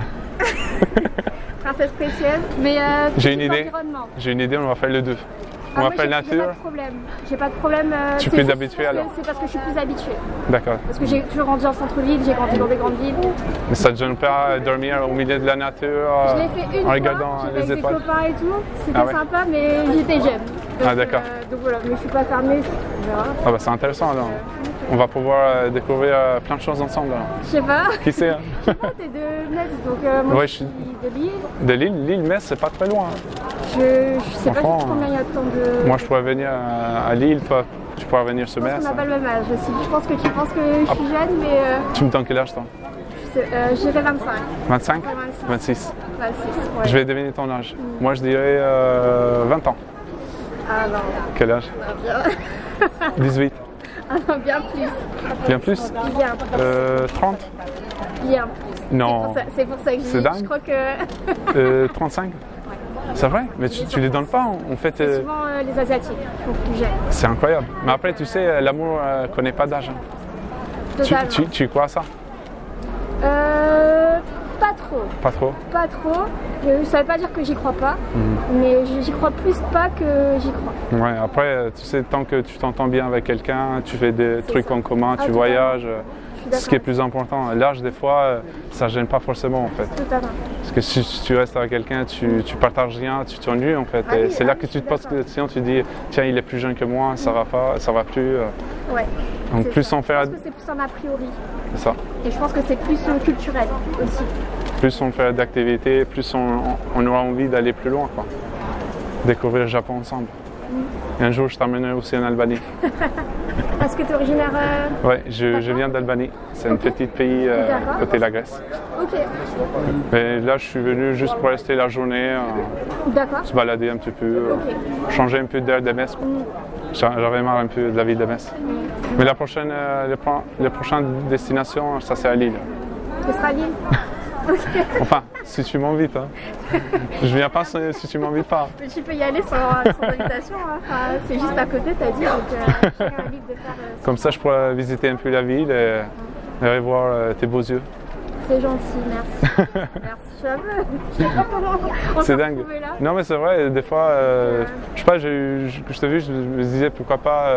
Princesse précieuse. Mais J'ai tout une type idée. d'environnement. J'ai une idée, on va faire les deux. Ah, On va moi, faire j'ai nature. pas de problème. J'ai pas de problème. Tu c'est peux juste t'habituer, parce que- alors. C'est parce que je suis plus habituée. D'accord. Parce que j'ai toujours grandi en centre-ville, j'ai grandi dans des grandes villes. Mais ça ne te gêne pas dormir au milieu de la nature Je l'ai fait une en regardant fois, j'étais les avec des étoiles? copains et tout. C'était Ah ouais. sympa, mais j'étais jeune. Donc, Ah, d'accord. Donc voilà, mais je suis pas fermée, on verra. Ah bah c'est intéressant alors. On va pouvoir découvrir plein de choses ensemble alors. Je sais pas. Qui sait hein? Toi, t'es de Metz, donc moi Ouais, je suis de Lille. De Lille, Metz, c'est pas très loin. hein. Je sais pas Franchement, du tout combien il y a de temps de. Moi je pourrais venir à Lille, toi tu pourras venir sur je pense Metz. qu'on n'a pas hein. le même âge aussi. Je pense que tu penses que je suis jeune, mais Tu me donnes quel âge toi? j'irai 25. 25? 26. 26. 26, ouais. Je vais deviner ton âge. Moi je dirais 20 ans. Ah non, Quel âge? bien. 18. Ah non, bien plus. Bien plus? Bien plus. 30? Bien plus. Non. C'est pour ça que je C'est dis. dingue. Je crois que 35? C'est vrai? Mais tu les donnes pas en fait. c'est souvent les Asiatiques qui sont plus jeunes. C'est incroyable. Mais après tu sais, l'amour connaît pas d'âge. hein. Totalement. Tu crois à ça? Pas trop. Pas trop? Pas trop. Ça veut pas dire que j'y crois pas, Mhm. mais j'y crois plus pas que j'y crois. Ouais, après, tu sais, tant que tu t'entends bien avec quelqu'un, tu fais des trucs ça. en commun, Ah, tu totalement. voyages, d'accord. Ce qui est plus important. L'âge, des fois, ça gêne pas forcément en fait. Tout à fait. Parce que si tu restes avec quelqu'un, tu partages rien, tu t'ennuies en fait. Ah Et oui, c'est là ah que oui, tu te je poses suis la question, tu dis, tiens, il est plus jeune que moi, ça va pas, ça va plus. Ouais. Donc c'est plus ça. on fait, Je pense que c'est plus un a priori. c'est ça. Et je pense que c'est plus culturel aussi. Plus on fait d'activités, plus on aura envie d'aller plus loin, quoi. Découvrir le Japon ensemble. Et un jour, je t'emmènerai aussi en Albanie. Parce que tu es originaire. Ouais, je viens d'Albanie. C'est un petit pays D'accord. côté de la Grèce. Ok. Mais là, je suis venu juste pour rester la journée, D'accord. se balader un petit peu, Ok. changer un peu d'air de Metz. J'avais marre un peu de la ville de Metz. Mais la prochaine destination, ça c'est à Lille. Ce sera Lille. Enfin, si tu m'invites. Hein. Je viens pas si tu m'invites pas. Mais tu peux y aller sans invitation. Hein. Enfin, c'est juste à côté, t'as dit. Donc, je suis libre de faire. Comme ça, je pourrais visiter un peu la ville et revoir tes beaux yeux. C'est gentil, merci. Merci, je sais pas comment on C'est s'est dingue. retrouvés là. Non, mais c'est vrai, des fois, je sais pas, je t'ai vu, je me disais pourquoi pas.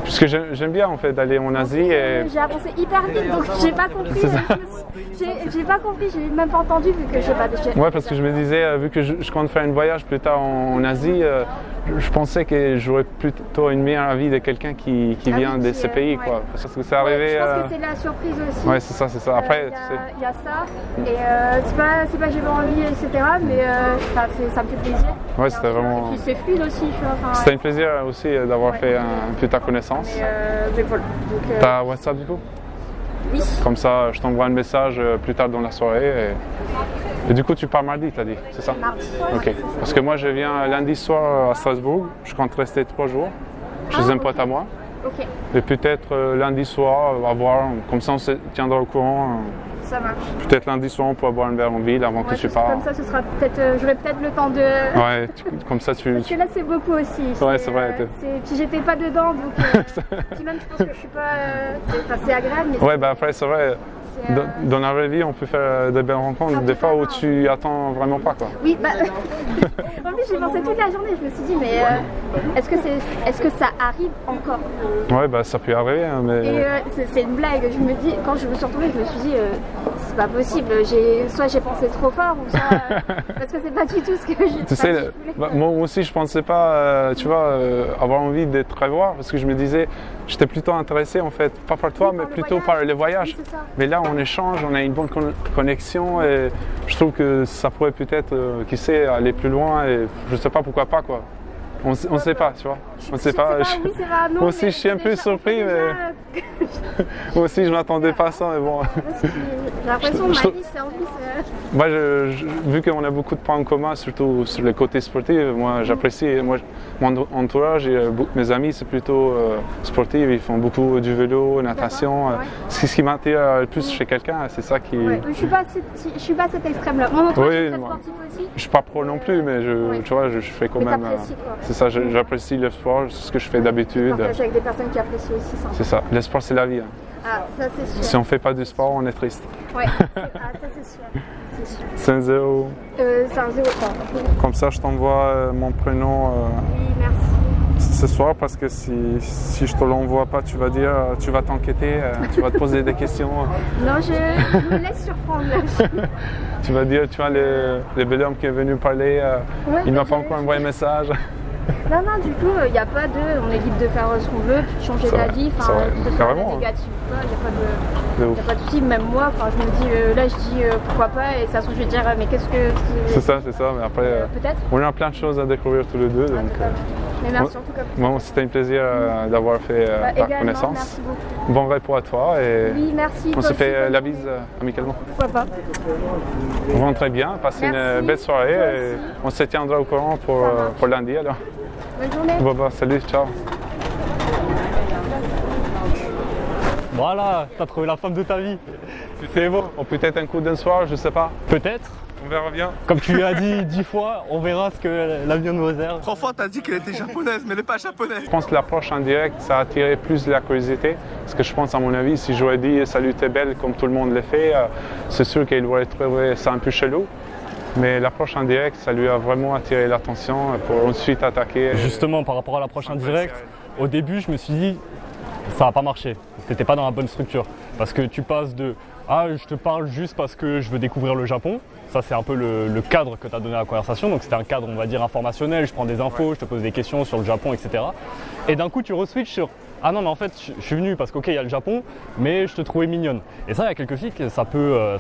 Puisque j'aime bien en fait d'aller en Asie et. J'ai avancé hyper vite, donc j'ai pas compris. C'est ça. J'ai pas compris, j'ai même pas entendu vu que j'ai pas. Ouais, parce que je me disais, vu que je compte faire un voyage plus tard en Asie, je pensais que j'aurais plutôt une meilleure avis de quelqu'un qui vient de ces pays, quoi. Parce que c'est arrivé. Je pense que c'est la surprise aussi. Ouais, c'est ça, c'est ça. Après, il y a ça, et c'est pas que j'ai pas envie, etc. Mais ça me fait plaisir. Ouais, c'était vraiment. Et puis c'est fluide aussi, tu vois. Enfin, c'était un plaisir aussi d'avoir fait un peu ta connaissance. Mais voilà. Donc, T'as WhatsApp du coup? oui. Comme ça, je t'envoie un message plus tard dans la soirée. Et du coup, tu pars mardi, t'as dit, c'est ça? Mardi. Ok. Parce que moi, je viens lundi soir à Strasbourg. Je compte rester 3 jours chez un pote à moi. Ok, Et peut-être lundi soir, on va voir. Comme ça, on se tiendra au courant. ça marche. Peut-être lundi soir, on pourra boire un verre en ville avant que tu pars. Comme ça, ce sera peut-être. J'aurai peut-être le temps de. Ouais, comme ça, tu. Parce que là, c'est beaucoup aussi. Ouais, c'est vrai. Puis j'étais pas dedans, donc. Puis même, je pense que je suis pas. C'est agréable, mais. Ouais, bah après, c'est vrai. Dans la vraie vie, on peut faire des belles rencontres, des fois où tu attends vraiment pas, quoi. Oui, bah. En plus, j'y pensais toute la journée. Je me suis dit, mais est-ce que ça arrive encore? Ouais, bah ça peut arriver, hein, mais. Et c'est une blague. Je me dis, quand je me suis retrouvée, je me suis dit, c'est pas possible. Soit j'ai pensé trop fort, ou soit parce que c'est pas du tout ce que j'ai. Tu sais, moi aussi, je pensais pas, tu vois, avoir envie de te revoir, parce que je me disais, j'étais plutôt intéressé en fait, pas par toi, mais plutôt par les voyages. Oui, c'est ça. Mais là, on échange, on a une bonne connexion, et je trouve que ça pourrait peut-être, qui sait, aller plus loin, et je sais pas pourquoi pas, quoi. On sait pas, tu vois. On sait pas. Oui, c'est pas, non, Moi aussi, mais je suis un peu déjà, surpris, mais. Moi aussi, je m'attendais pas à ça, mais bon. J'ai l'impression que ma vie, c'est en plus. Moi, vu qu'on a beaucoup de points en commun, surtout sur le côté sportif, moi j'apprécie. Moi, mon entourage et mes amis, c'est plutôt sportif. Ils font beaucoup du vélo, natation. Ouais. Ce qui m'attire le plus chez quelqu'un, c'est ça qui. Ouais, je suis pas à cet extrême-là. Mon entourage est très moi, sportif aussi. je suis pas pro non plus, mais tu vois, je fais quand Mais même. t'apprécies, quoi. C'est ça, j'apprécie le sport, c'est ce que je fais d'habitude. Partager avec des personnes qui apprécient aussi ça. C'est ça. Le sport, c'est la vie. Hein. Ah, ça c'est sûr. Si on fait pas du sport, on est triste. Ouais, ça c'est sûr. C'est sûr. C'est un 0. C'est un 0. Comme ça, je t'envoie mon prénom. Oui, merci. Ce soir, parce que si je te l'envoie pas, tu vas dire, tu vas t'enquêter, tu vas te poser des questions. Non, je me laisse surprendre. Tu vas dire, tu vois, le bel homme qui est venu parler, il m'a pas encore envoyé un message. Non, du coup, il n'y a pas de. On est libre de faire ce qu'on veut, puis de changer d'avis. Enfin, de faire carrément. négatif ou pas, il n'y a De pas de souci. Même moi, je me dis, là, je dis pourquoi pas, et ça se trouve, je vais dire, mais qu'est-ce que. C'est ça, mais après, peut-être. on a plein de choses à découvrir tous les deux. Donc, mais merci en tout cas. Moi, c'était un plaisir d'avoir fait ta connaissance. Merci beaucoup. Bon repos à toi et oui, merci. on se fait la bise amicalement. Pourquoi pas. Vous rentrez bien, passez une belle soirée et on se tiendra au courant pour lundi alors. Bonne journée. Bon, salut, ciao. Voilà, t'as trouvé la femme de ta vie. C'est bon. Ou peut-être un coup d'un soir, je sais pas. Peut-être. On verra bien. Comme tu l'as dit 10 fois, on verra ce que l'avenir nous réserve. 3 fois, t'as dit qu'elle était japonaise, mais elle n'est pas japonaise. Je pense que l'approche en direct, ça a attiré plus la curiosité. Parce que je pense, à mon avis, si j'aurais dit « Salut, t'es belle » comme tout le monde le fait, c'est sûr qu'il aurait trouvé ça un peu chelou. Mais l'approche en direct, ça lui a vraiment attiré l'attention pour ensuite attaquer. Justement, par rapport à l'approche en direct, au début, je me suis dit, ça n'a pas marché. Tu n'étais pas dans la bonne structure. Parce que tu passes de « Ah, je te parle juste parce que je veux découvrir le Japon ». Ça, c'est un peu le cadre que tu as donné à la conversation. Donc, c'était un cadre, on va dire, informationnel. Je prends des infos, je te pose des questions sur le Japon, etc. Et d'un coup, tu re-switches sur « Ah non, mais en fait, je suis venu parce qu'ok, il y a le Japon, mais je te trouvais mignonne. » Et ça, il y a quelques filles que ça peut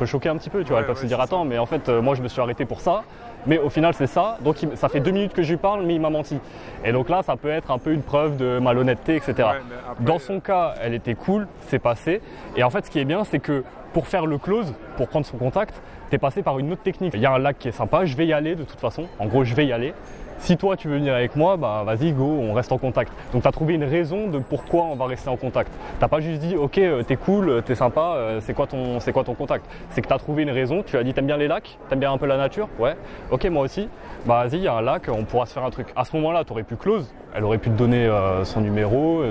choquer un petit peu. Tu vois, elles peuvent se dire « Attends, mais en fait, moi, je me suis arrêté pour ça. » Mais au final, c'est ça. Donc, ça fait 2 minutes que je lui parle, mais il m'a menti. Et donc là, ça peut être un peu une preuve de malhonnêteté, etc. Ouais, après, dans son cas, elle était cool, c'est passé. Et en fait, ce qui est bien, c'est que pour faire le close, pour prendre son contact, t'es passé par une autre technique. Il y a un lac qui est sympa, je vais y aller de toute façon. En gros, je vais y aller. Si toi tu veux venir avec moi, bah vas-y go, on reste en contact. Donc tu as trouvé une raison de pourquoi on va rester en contact. T'as pas juste dit ok t'es cool, t'es sympa, c'est quoi ton contact. C'est que tu as trouvé une raison, tu as dit t'aimes bien les lacs, t'aimes bien un peu la nature, ouais, ok moi aussi, bah vas-y il y a un lac, on pourra se faire un truc. À ce moment-là tu aurais pu close, elle aurait pu te donner son numéro,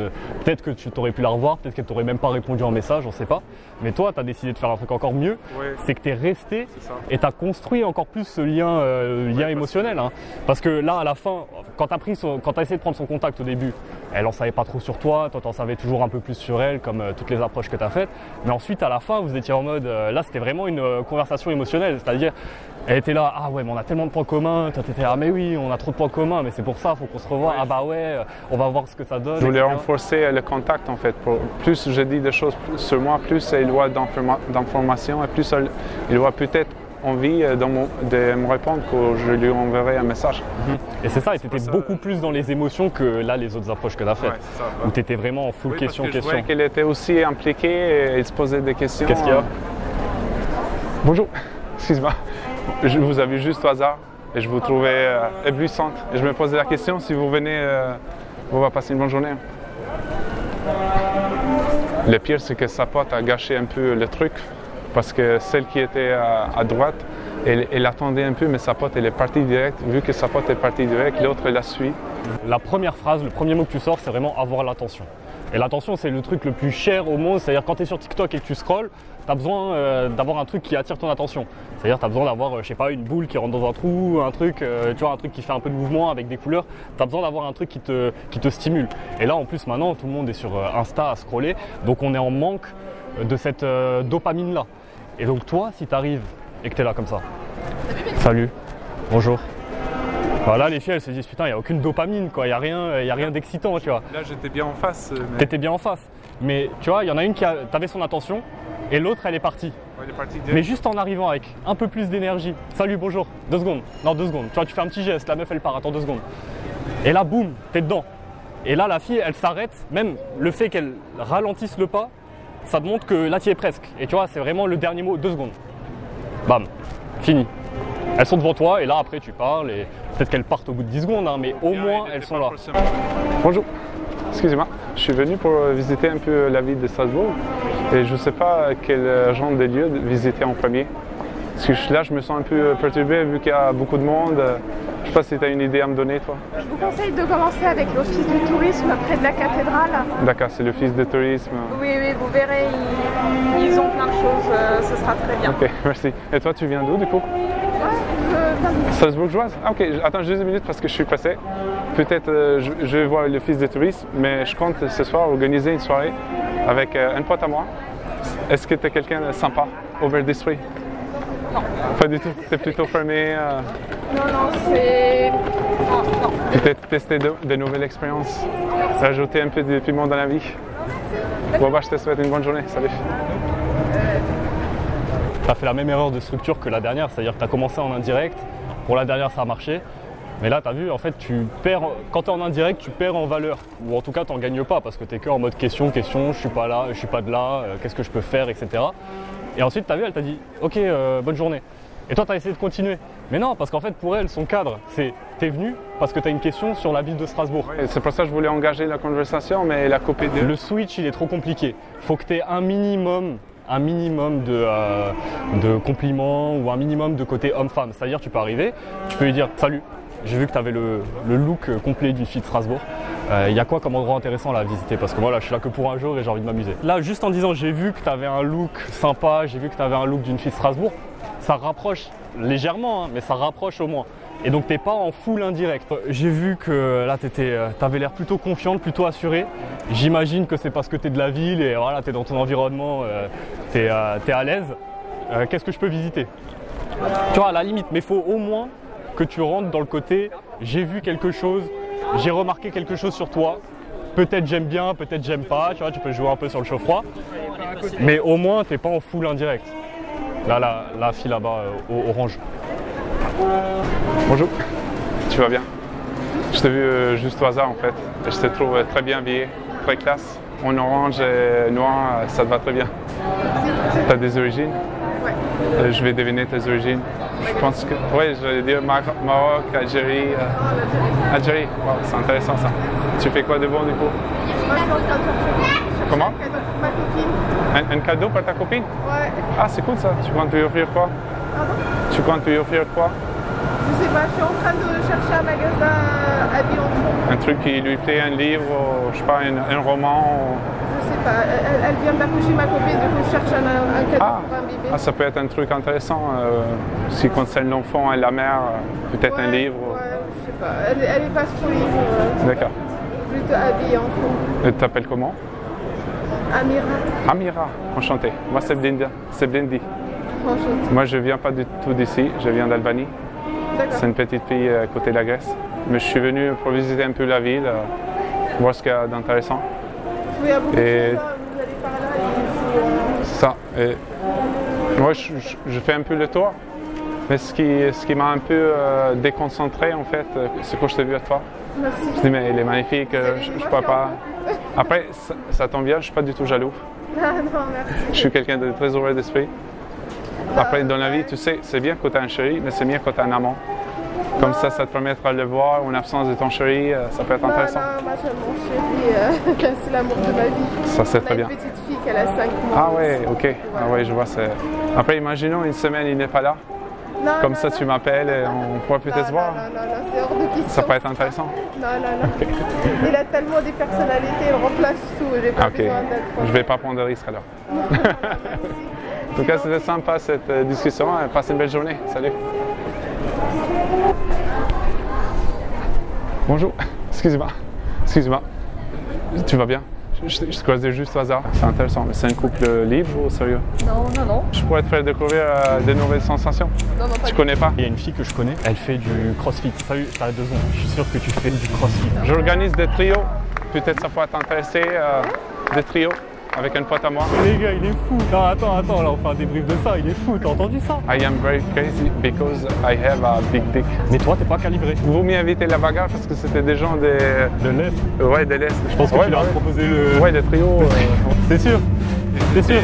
peut-être que tu t'aurais pu la revoir, peut-être qu'elle t'aurait même pas répondu en message, on sait pas. Mais toi tu as décidé de faire un truc encore mieux, c'est que tu es resté et tu as construit encore plus ce lien émotionnel. Hein. Parce que là à la fin, quand tu as essayé de prendre son contact au début, elle en savait pas trop sur toi t'en savais toujours un peu plus sur elle comme toutes les approches que tu as faites. Mais ensuite à la fin vous étiez en mode, là c'était vraiment une conversation émotionnelle, c'est-à-dire elle était là, ah ouais mais on a tellement de points communs, toi t'étais ah mais oui on a trop de points communs mais c'est pour ça, faut qu'on se revoie, ah bah ouais, on va voir ce que ça donne. Je voulais etc. renforcer le contact en fait. Plus je dis des choses sur moi, plus il doit d'informations et plus il doit peut-être envie de me répondre que je lui enverrai un message. Et c'est ça, et tu étais beaucoup plus dans les émotions que là les autres approches que tu as faites, où tu étais vraiment en full question. Je voyais qu'elle était aussi impliquée et elle se posait des questions. Qu'est-ce qu'il y a? Bonjour, excuse-moi. Je vous ai vu juste au hasard et je vous trouvais éblouissante. Et je me posais la question, si vous venez, on va passer une bonne journée. Le pire, c'est que sa pote a gâché un peu le truc parce que celle qui était à droite, elle attendait un peu, mais sa pote, elle est partie direct. Vu que sa pote est partie direct, l'autre la suit. La première phrase, le premier mot que tu sors, c'est vraiment avoir l'attention. Et l'attention, c'est le truc le plus cher au monde. C'est-à-dire quand tu es sur TikTok et que tu scrolles, tu as besoin d'avoir un truc qui attire ton attention. C'est-à-dire tu as besoin d'avoir, je sais pas, une boule qui rentre dans un trou, un truc, tu vois, un truc qui fait un peu de mouvement avec des couleurs. Tu as besoin d'avoir un truc qui te stimule. Et là, en plus, maintenant, tout le monde est sur Insta à scroller. Donc on est en manque de cette dopamine-là. Et donc toi, si tu arrives et que tu es là comme ça, salut, bonjour. Voilà, les filles, elles se disent putain, il n'y a aucune dopamine, quoi, il n'y a rien d'excitant, tu vois. Là, j'étais bien en face. Mais... T'étais bien en face. Mais tu vois, il y en a une qui t'avait son attention et l'autre, elle est partie. Ouais, elle est partie mais juste en arrivant avec un peu plus d'énergie. Salut, bonjour, 2 secondes. Non, 2 secondes. Tu vois, tu fais un petit geste, la meuf, elle part, attends 2 secondes. Et là, boum, t'es dedans. Et là, la fille, elle s'arrête. Même le fait qu'elle ralentisse le pas, ça te montre que là, tu y es presque. Et tu vois, c'est vraiment le dernier mot, 2 secondes. Bam, fini. Elles sont devant toi et là après tu parles et peut-être qu'elles partent au bout de 10 secondes, hein, mais au moins elles sont là. Bonjour, excusez-moi, je suis venu pour visiter un peu la ville de Strasbourg et je ne sais pas quel genre de lieu visiter en premier. Parce que là je me sens un peu perturbé vu qu'il y a beaucoup de monde. Je ne sais pas si tu as une idée à me donner toi. Je vous conseille de commencer avec l'office du tourisme près de la cathédrale. D'accord, c'est l'office de tourisme. Oui, vous verrez, ils ont plein de choses, ce sera très bien. Ok, merci. Et toi tu viens d'où du coup? Strasbourgeoise? Ah ok, attends juste 2 minutes parce que je suis passé. Peut-être je vais voir l'office de tourisme, mais je compte ce soir organiser une soirée avec un pote à moi. Est-ce que tu es quelqu'un de sympa, ouvert d'esprit? Non. Pas du tout, tu es plutôt fermé. Non, c'est... Non. Peut-être tester de nouvelles expériences, rajouter un peu de piment dans la vie. Bon bah je te souhaite une bonne journée, salut. Tu as fait la même erreur de structure que la dernière, c'est-à-dire que tu as commencé en indirect, pour la dernière ça a marché, mais là tu as vu, en fait, quand tu es en indirect, tu perds en valeur, ou en tout cas tu n'en gagnes pas, parce que tu es que en mode question, je suis pas là, je suis pas de là, qu'est-ce que je peux faire, etc. Et ensuite tu as vu, elle t'a dit, ok, bonne journée. Et toi tu as essayé de continuer. Mais non, parce qu'en fait pour elle, son cadre, c'est t'es venu parce que tu as une question sur la ville de Strasbourg. Ouais, c'est pour ça que je voulais engager la conversation, mais elle a coupé de... Le switch il est trop compliqué, faut que tu aies un minimum de compliments ou un minimum de côté homme-femme. C'est-à-dire tu peux arriver, tu peux lui dire salut, j'ai vu que tu avais le look complet d'une fille de Strasbourg. Il y a quoi comme endroit intéressant là à visiter? Parce que moi là je suis là que pour un jour et j'ai envie de m'amuser. Là juste en disant j'ai vu que tu avais un look sympa, j'ai vu que tu avais un look d'une fille de Strasbourg, ça rapproche légèrement, hein, mais ça rapproche au moins. Et donc t'es pas en full indirect. J'ai vu que là t'avais l'air plutôt confiante, plutôt assurée. J'imagine que c'est parce que t'es de la ville et voilà, t'es dans ton environnement, t'es à l'aise. Qu'est-ce que je peux visiter? Tu vois, à la limite, mais il faut au moins que tu rentres dans le côté j'ai vu quelque chose, j'ai remarqué quelque chose sur toi. Peut-être j'aime bien, peut-être j'aime pas, tu vois, tu peux jouer un peu sur le chaud-froid. Mais au moins t'es pas en full indirect. Là, la fille là-bas, au orange. Bonjour, tu vas bien? Je t'ai vu juste au hasard en fait. Je te trouve très bien habillé, très classe. En orange et noir, ça te va très bien. Tu as des origines? Ouais. Je vais deviner tes origines. Je pense que. Oui, j'allais dire Maroc, Algérie. Algérie, wow, c'est intéressant ça. Tu fais quoi de bon du coup? Moi, je suis en train de chercher Comment? un cadeau pour ma copine. Un cadeau pour ta copine? Ouais. Ah, c'est cool ça. Tu comptes lui offrir quoi? Pardon? Tu comptes lui offrir quoi? Je sais pas, je suis en train de chercher un magasin habillé en fond. Un truc qui lui plaît, un livre, ou, je sais pas, un roman? Je sais pas, elle vient d'accoucher ma copine, du coup je cherche un cadeau pour un bébé. Ah, ça peut être un truc intéressant. Ce qui concerne l'enfant et la mère, peut-être un livre. Ouais, je sais pas, elle est pas trop livre. D'accord. Plutôt habillée en fond. Et tu t'appelles comment? Amira, Amira, enchanté. Moi, c'est Blendi. enchantée. Moi, je viens pas du tout d'ici, je viens d'Albanie. D'accord. C'est une petite pays à côté de la Grèce. Mais je suis venu pour visiter un peu la ville, voir ce qu'il y a d'intéressant. Il y a beaucoup de Et- choses, hein, vous allez par là et C'est ça. Et moi, je fais un peu le tour. Mais ce qui m'a un peu déconcentré, en fait, c'est quand je t'ai vu à toi. merci. Je dis, mais il est magnifique, je peux pas. Après, ça tombe bien, je suis pas du tout jaloux. Ah non, merci. Je suis quelqu'un de très ouvert d'esprit. Après, dans la vie, tu sais, c'est bien quand tu as un chéri, mais c'est mieux quand tu as un amant. Comme ça te permettra de le voir en absence de ton chéri, ça peut être intéressant. Non, moi j'aime mon chéri, c'est l'amour de ma vie. Ça, c'est On a très bien. une petite fille qui a 5 mois. Ah ouais, ok. Ah ouais, je vois. Après, imaginons une semaine, il n'est pas là. Non, Comme non, ça, non. tu m'appelles et on pourra peut-être se voir. Non, c'est hors de question. Ça peut être intéressant. Non. Il a tellement des personnalités, il remplace tout. J'ai pas Ah, ok. besoin d'être. Je vais pas prendre de risque alors. En tout cas, c'était sympa cette discussion. Passe une belle journée. Salut. Bonjour. Excuse-moi. Tu vas bien? Je te croisais juste au hasard. C'est intéressant. Mais c'est un couple libre ou sérieux? Non. Je pourrais te faire découvrir de nouvelles sensations. Non, pas Tu connais pas? Il y a une fille que je connais, elle fait du crossfit. Salut, t'as 2 ans, je suis sûr que tu fais du crossfit. J'organise des trios. Peut-être ça pourrait t'intéresser. Des trios avec un pote à moi. Les gars, il est fou. Non, attends, là on fait un débrief de ça, il est fou, t'as entendu ça? I am very crazy because I have a big dick. Mais toi, t'es pas calibré. Vous m'y invitez la bagarre parce que c'était des gens des. De l'Est. Ouais, de l'Est. Je pense que tu leur as proposé le. Ouais, des trios. C'est sûr. C'est sûr.